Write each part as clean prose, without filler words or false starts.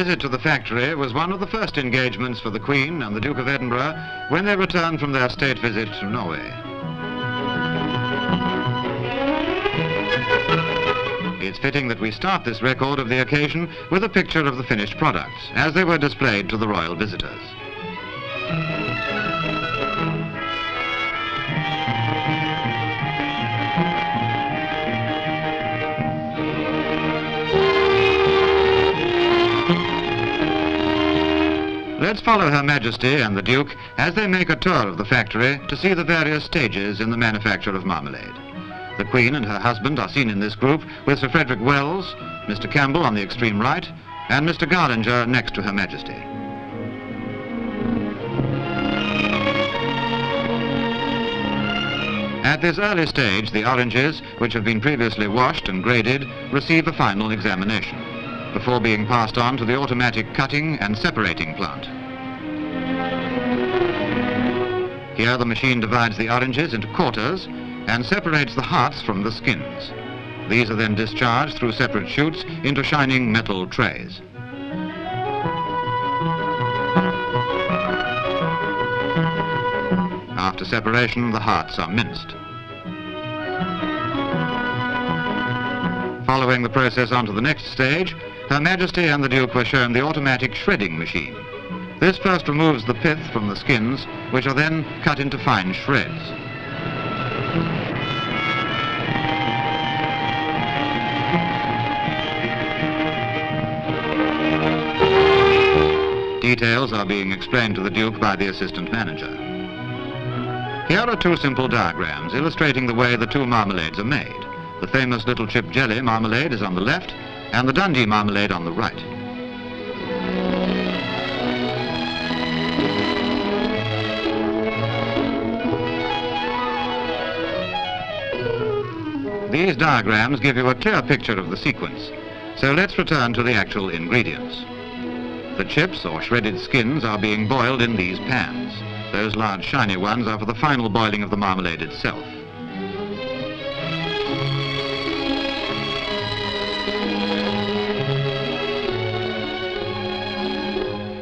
visit to the factory was one of the first engagements for the Queen and the Duke of Edinburgh when they returned from their state visit to Norway. It's fitting that we start this record of the occasion with a picture of the finished products as they were displayed to the royal visitors. Let's follow Her Majesty and the Duke as they make a tour of the factory to see the various stages in the manufacture of marmalade. The Queen and her husband are seen in this group with Sir Frederick Wells, Mr. Campbell on the extreme right, and Mr. Gardinger next to Her Majesty. At this early stage, the oranges, which have been previously washed and graded, receive a final examination before being passed on to the automatic cutting and separating plant. Here the machine divides the oranges into quarters and separates the hearts from the skins. These are then discharged through separate chutes into shining metal trays. After separation, the hearts are minced. Following the process on to the next stage, Her Majesty and the Duke were shown the automatic shredding machine. This first removes the pith from the skins, which are then cut into fine shreds. Details are being explained to the Duke by the assistant manager. Here are two simple diagrams illustrating the way the two marmalades are made. The famous little chip jelly marmalade is on the left, and the Dundee marmalade on the right. These diagrams give you a clear picture of the sequence, so let's return to the actual ingredients. The chips or shredded skins are being boiled in these pans. Those large shiny ones are for the final boiling of the marmalade itself.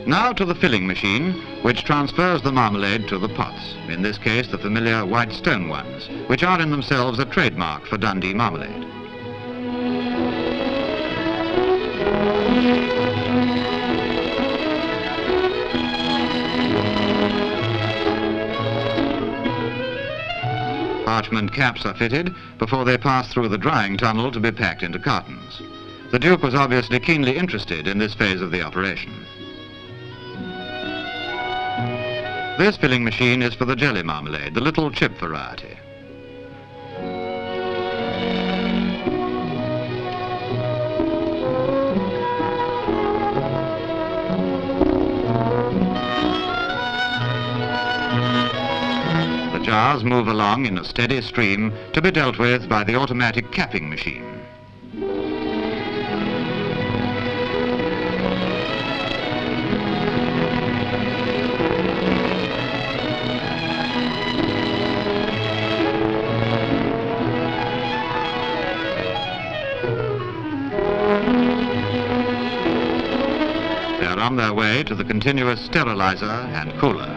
Now to the filling machine, which transfers the marmalade to the pots, in this case the familiar white stone ones, which are in themselves a trademark for Dundee marmalade. Parchment caps are fitted before they pass through the drying tunnel to be packed into cartons. The Duke was obviously keenly interested in this phase of the operation. This filling machine is for the jelly marmalade, the little chip variety. The jars move along in a steady stream to be dealt with by the automatic capping machine. They're on their way to the continuous sterilizer and cooler.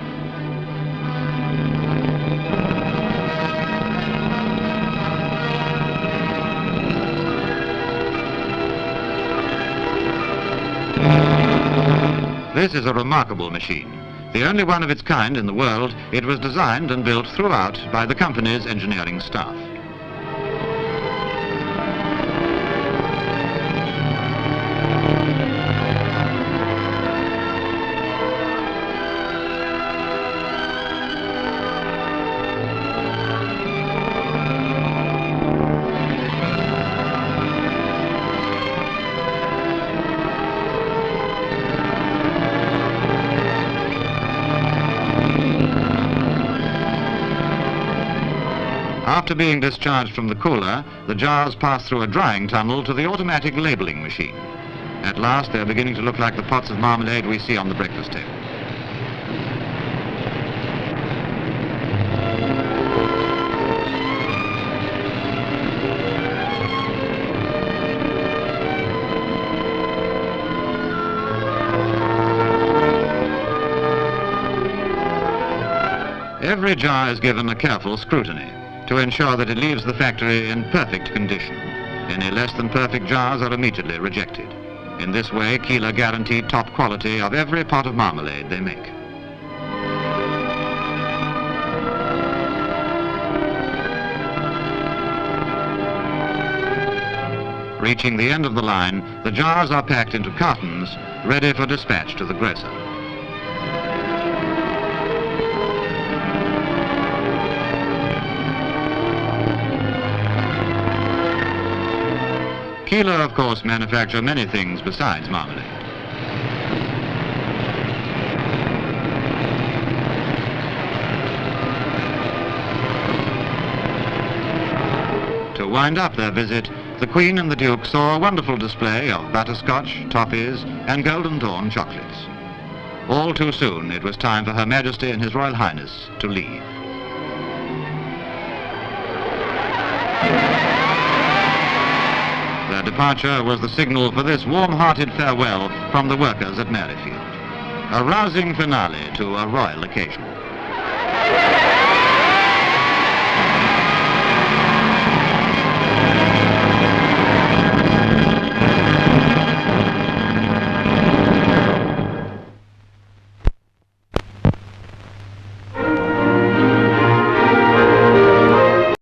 This is a remarkable machine. The only one of its kind in the world, it was designed and built throughout by the company's engineering staff. After being discharged from the cooler, the jars pass through a drying tunnel to the automatic labeling machine. At last, they're beginning to look like the pots of marmalade we see on the breakfast table. Every jar is given a careful scrutiny to ensure that it leaves the factory in perfect condition. Any less than perfect jars are immediately rejected. In this way, Keiller guaranteed top quality of every pot of marmalade they make. Reaching the end of the line, the jars are packed into cartons, ready for dispatch to the grocer. Keiller, of course, manufacture many things besides marmalade. To wind up their visit, the Queen and the Duke saw a wonderful display of butterscotch, toffees, and Golden Dawn chocolates. All too soon, it was time for Her Majesty and His Royal Highness to leave. Their departure was the signal for this warm-hearted farewell from the workers at Maryfield. A rousing finale to a royal occasion.